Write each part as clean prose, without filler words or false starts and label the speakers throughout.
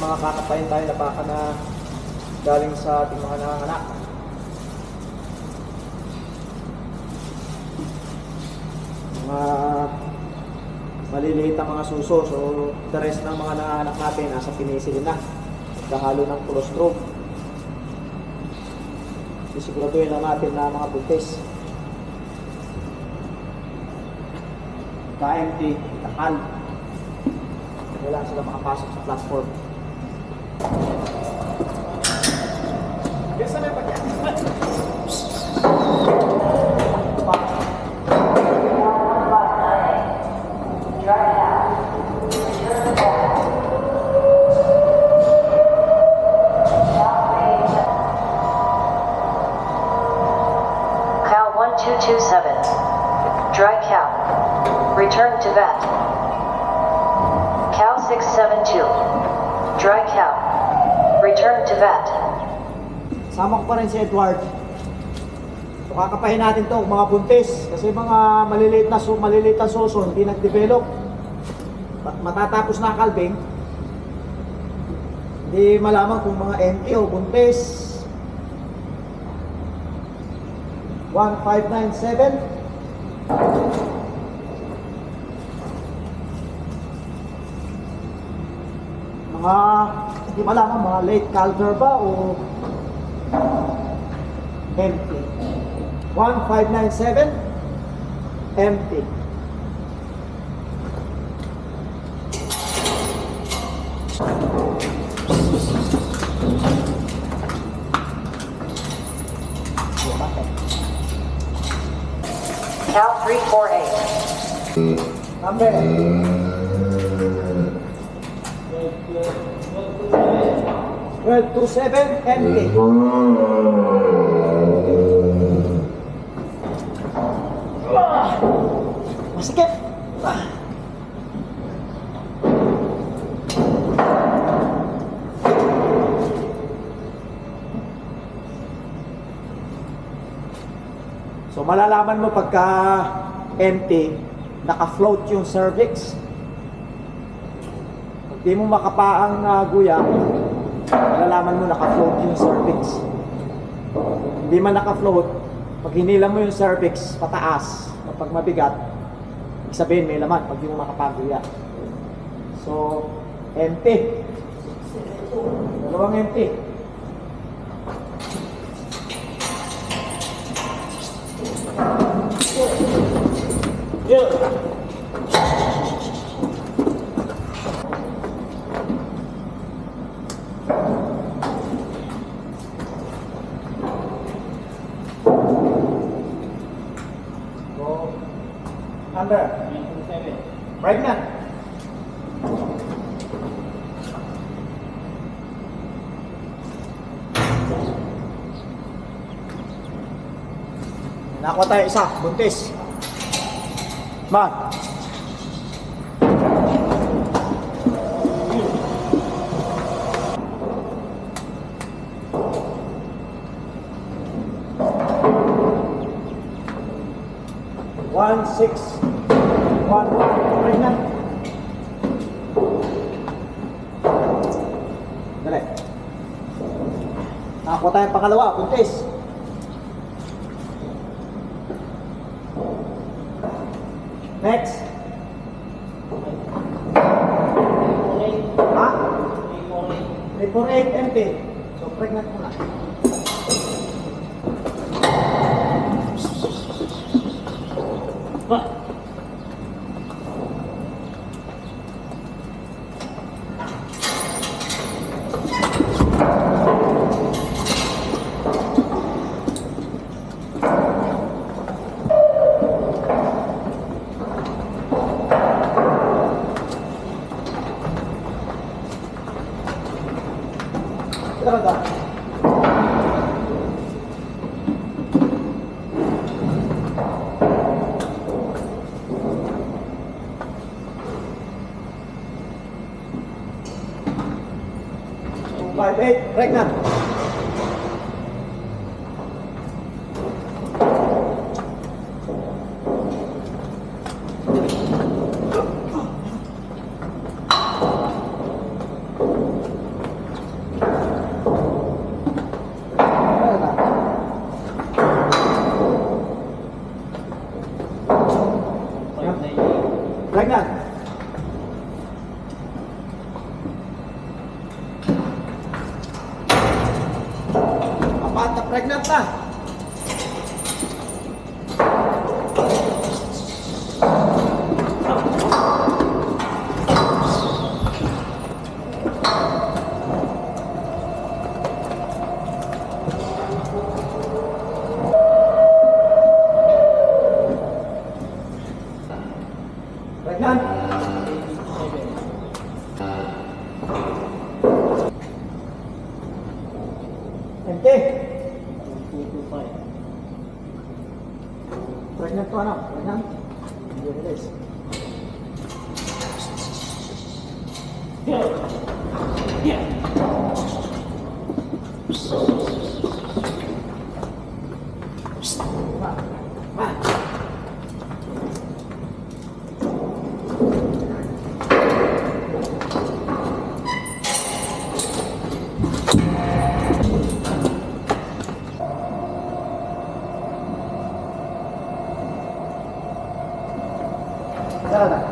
Speaker 1: mga kakapain tayo na baka na galing sa ating mga nanganak. Mga maliliit ang mga suso. So the rest ng mga nanganak natin nasa pinisilin na. Nagkahalo ng colostrum. Sisiguraduhin lang natin na mga buntis. Ka-empty, takal. Kailangan sila makapasok sa platform. Yes, ano ba yan?
Speaker 2: Cow 1227. Dry cow. Return to vet. Cow 672. Dry cow. Return to vet.
Speaker 1: Sama ko pa rin si Edward. So kakapahin natin to mga buntis. Kasi mga maliliit na suso hindi nag-develop. Matatapos na kalbing. Hindi malaman kung mga empty o buntis. 1597. Mga hindi malaman mga late calver ba o empty. 1597 empty.
Speaker 2: Cow 348.
Speaker 1: Number 1227 empty. Masikip. So malalaman mo pagka empty, naka-float yung cervix. Pag di mo makapaang guya, malalaman mo naka-float yung cervix. Hindi man naka-float, pag hinila mo yung cervix pataas, kapag mabigat, ibig sabihin may laman pag di mo makapaguya. So, empty. Dalawang empty. Yeah. Go. Under. 7. Pregnant. Nakuha tayo isa, buntis. Man. One, 6, 1, 1, pregnant. Dali. Nakakuha tayong pangalawa, buntis. Next. Ha? 348 empty. So pregnant muna. Talaga. So, 5'8", pregnant. Pregnant na. Pregnant. Empty. Pregnant to anak. Pregnant. Hindi release. Tara na.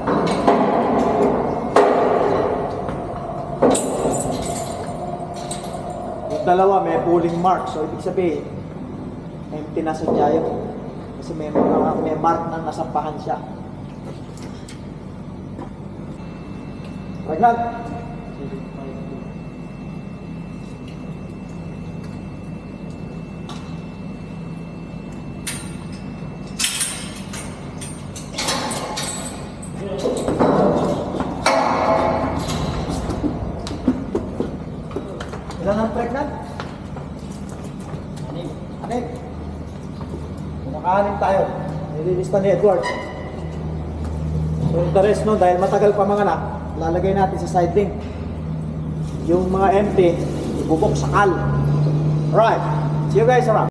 Speaker 1: Yung dalawa may pulling mark. So, ibig sabihin, empty na sa yun. Kasi may mark na nasampahan siya. Pregnant. Ilan ang pregnant? Anim. Kumakahanin tayo. Nililista ni Edward. So the rest no, dahil matagal pa mga anak, lalagay natin sa side link. Yung mga empty, ibubok sa kal. Alright. See you guys around.